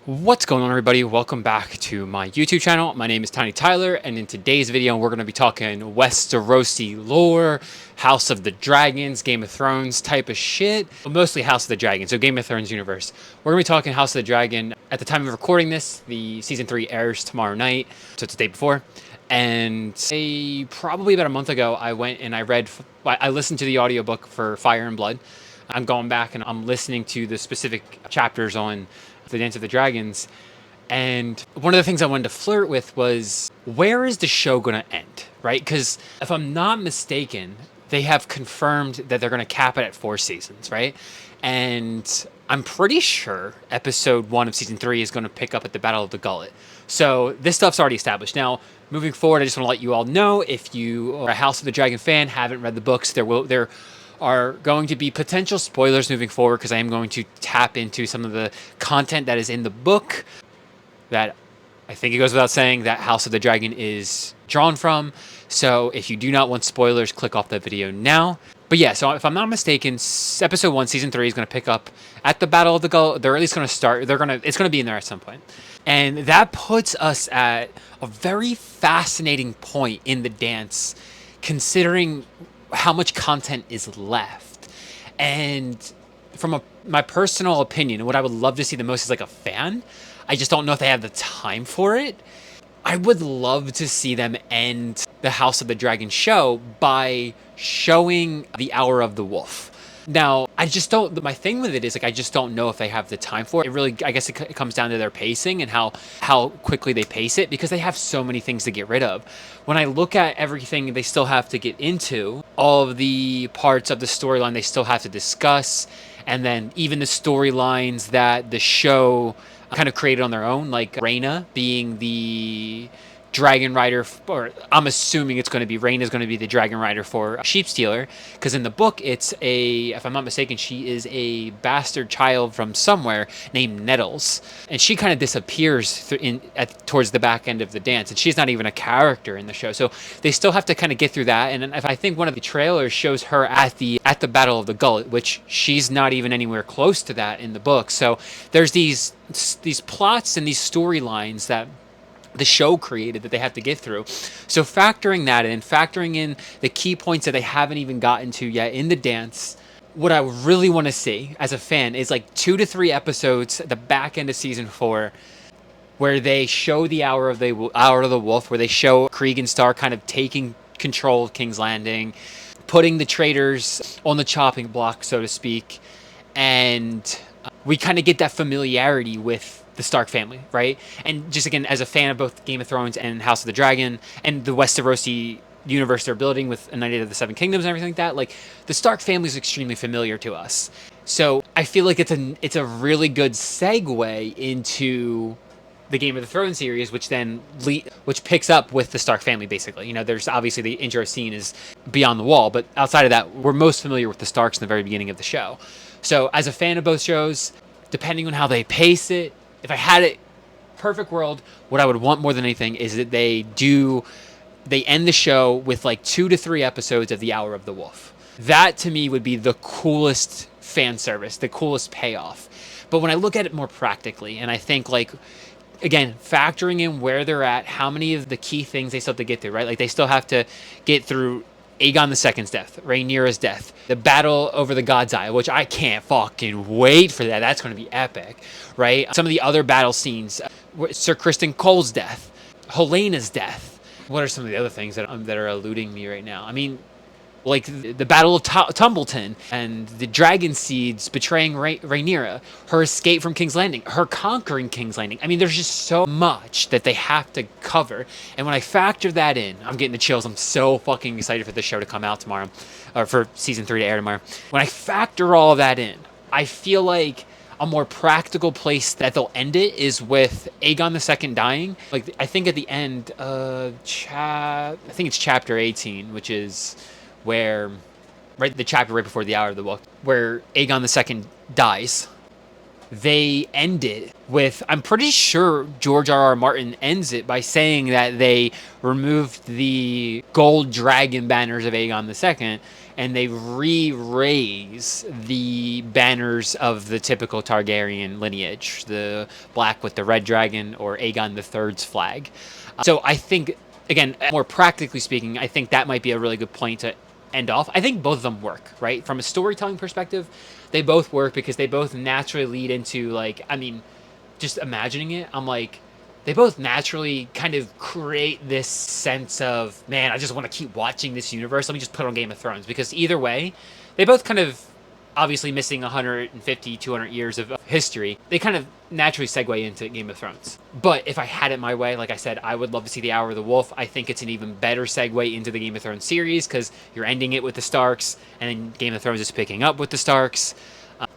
What's going on, everybody? Welcome back to my YouTube channel. My name is Tiny Tyler, and in today's video we're going to be talking Westerosi lore, House of the Dragons, Game of Thrones type of shit. Well, mostly House of the Dragon, so Game of Thrones universe. We're going to be talking House of the Dragon. At the time of recording this, the season 3 airs tomorrow night, so it's the day before. And probably about a month ago, I went and I listened to the audiobook for Fire and Blood. I'm going back and I'm listening to the specific chapters on the Dance of the Dragons. And one of the things I wanted to flirt with was, where is the show going to end, right? Because if I'm not mistaken, they have confirmed that they're going to cap it at 4 seasons, right? And I'm pretty sure episode 1 of season 3 is going to pick up at the Battle of the Gullet. So this stuff's already established. Now, moving forward, I just want to let you all know, if you are a House of the Dragon fan, haven't read the books, there are going to be potential spoilers moving forward, because I am going to tap into some of the content that is in the book that I think it goes without saying that House of the Dragon is drawn from. So if you do not want spoilers, click off that video now. But yeah, so if I'm not mistaken, episode 1, season 3 is going to pick up at the Battle of the Gullet. They're at least going to start. It's going to be in there at some point. And that puts us at a very fascinating point in the dance, considering how much content is left. And from my personal opinion, what I would love to see the most is like a fan. I just don't know if they have the time for it. I would love to see them end the House of the Dragon show by showing the Hour of the Wolf. Now, my thing with it is, like, I just don't know if they have the time for it. It really, I guess it comes down to their pacing and how quickly they pace it, because they have so many things to get rid of. When I look at everything they still have to get into, all of the parts of the storyline they still have to discuss, and then even the storylines that the show kind of created on their own, like Rhaena being the dragon rider, or I'm assuming it's going to be Rhaena's going to be the dragon rider for Sheepstealer, because in the book if I'm not mistaken, she is a bastard child from somewhere named Nettles, and she kind of disappears towards the back end of the dance, and she's not even a character in the show. So they still have to kind of get through that. And if I think one of the trailers shows her at the Battle of the Gullet, which she's not even anywhere close to that in the book. So there's these plots and these storylines that the show created that they have to get through. So factoring in the key points that they haven't even gotten to yet in the dance, what I really want to see as a fan is like 2 to 3 episodes at the back end of season 4 where they show the Hour of the Wolf, where they show Krieg and Stark kind of taking control of King's Landing, putting the traitors on the chopping block, so to speak, and we kind of get that familiarity with the Stark family, right? And just, again, as a fan of both Game of Thrones and House of the Dragon and the Westerosi universe they're building with United of the Seven Kingdoms and everything like that, like, the Stark family is extremely familiar to us. So I feel like it's a really good segue into the Game of the Thrones series, which picks up with the Stark family, basically. You know, there's obviously the intro scene is Beyond the Wall, but outside of that, we're most familiar with the Starks in the very beginning of the show. So as a fan of both shows, depending on how they pace it, if I had it perfect world, what I would want more than anything is that they end the show with like 2 to 3 episodes of the Hour of the Wolf. That to me would be the coolest fan service, the coolest payoff. But when I look at it more practically, and I think, like, again, factoring in where they're at, how many of the key things they still have to get through, right? Like, they still have to get through Aegon II's death, Rhaenyra's death, the battle over the God's Eye, which I can't fucking wait for that. That's going to be epic, right? Some of the other battle scenes, Sir Criston Cole's death, Helena's death. What are some of the other things that are eluding me right now? I mean, like the Battle of Tumbleton and the Dragon Seeds betraying Rhaenyra, her escape from King's Landing, her conquering King's Landing. I mean, there's just so much that they have to cover. And when I factor that in, I'm getting the chills. I'm so fucking excited for this show to come out tomorrow, or for season 3 to air tomorrow. When I factor all of that in, I feel like a more practical place that they'll end it is with Aegon II dying. Like, I think at the end, I think it's chapter 18, which is where, right, the chapter right before the Hour of the Wolf, where Aegon II dies. They end it with, I'm pretty sure George R.R. Martin ends it by saying that they removed the gold dragon banners of Aegon II and they re-raise the banners of the typical Targaryen lineage, the black with the red dragon or Aegon III's flag. So I think, again, more practically speaking, I think that might be a really good point to end off. I think both of them work, right? From a storytelling perspective, they both work because they both naturally lead into, like, I mean, just imagining it, I'm like, they both naturally kind of create this sense of, man, I just want to keep watching this universe. Let me just put on Game of Thrones. Because either way, they both kind of, obviously missing 150, 200 years of history, they kind of naturally segue into Game of Thrones. But if I had it my way, like I said, I would love to see The Hour of the Wolf. I think it's an even better segue into the Game of Thrones series because you're ending it with the Starks, and then Game of Thrones is picking up with the Starks.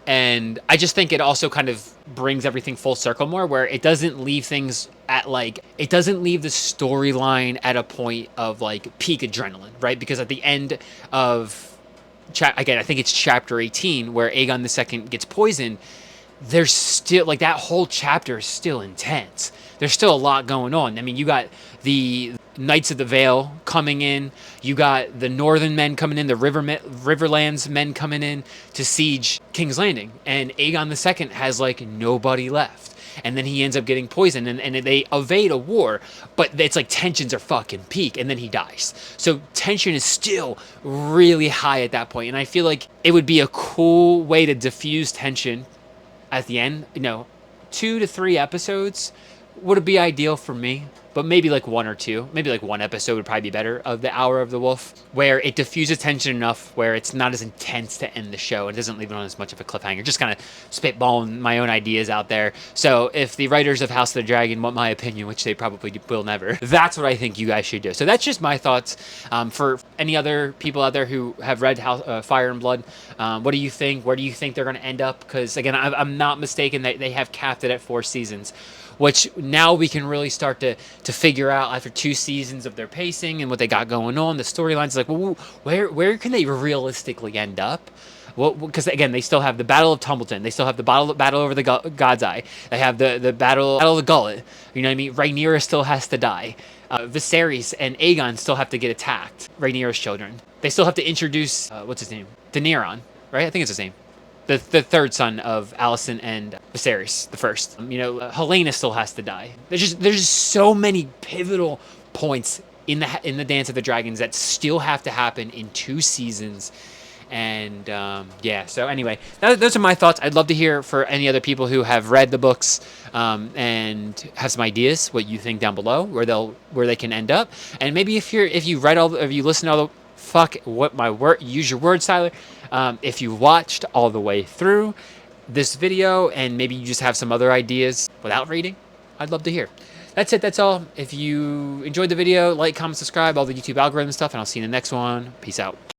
And I just think it also kind of brings everything full circle more, where it doesn't leave things at, like, it doesn't leave the storyline at a point of, like, peak adrenaline, right? Because at the end of, again, I think it's chapter 18, where Aegon II gets poisoned, there's still, like, that whole chapter is still intense. There's still a lot going on. I mean, you got the Knights of the Vale coming in. You got the Northern men coming in, the Riverlands men coming in to siege King's Landing. And Aegon II has, like, nobody left. And then he ends up getting poisoned, and they evade a war. But it's like tensions are fucking peak, and then he dies. So tension is still really high at that point. And I feel like it would be a cool way to diffuse tension at the end. You know, 2 to 3 episodes would be ideal for me, but maybe like 1 or 2, maybe like 1 episode would probably be better of The Hour of the Wolf, where it diffuses tension enough where it's not as intense to end the show. It doesn't leave it on as much of a cliffhanger. Just kind of spitballing my own ideas out there. So if the writers of House of the Dragon want my opinion, which they probably will never, that's what I think you guys should do. So that's just my thoughts. For any other people out there who have read Fire and Blood, what do you think? Where do you think they're going to end up? Because again, I'm not mistaken that they have capped it at 4 seasons. Which now we can really start to figure out after 2 seasons of their pacing and what they got going on, the storylines. Like, well, where can they realistically end up? Well, because again, they still have the Battle of Tumbleton. They still have the battle over the God's Eye. They have the battle of the Gullet. You know what I mean? Rhaenyra still has to die. Viserys and Aegon still have to get attacked. Rhaenyra's children. They still have to introduce what's his name? Daenerys, right? I think it's his name. The third son of Alicent and Viserys, the first. You know, Helena still has to die. There's just so many pivotal points in the Dance of the Dragons that still have to happen in 2 seasons. And yeah, so anyway, those are my thoughts. I'd love to hear for any other people who have read the books and have some ideas what you think down below, where they can end up. And maybe if you listen to all the use your words, Tyler. If you watched all the way through this video and maybe you just have some other ideas without reading, I'd love to hear. That's it. That's all. If you enjoyed the video, like, comment, subscribe, all the YouTube algorithm stuff, and I'll see you in the next one. Peace out.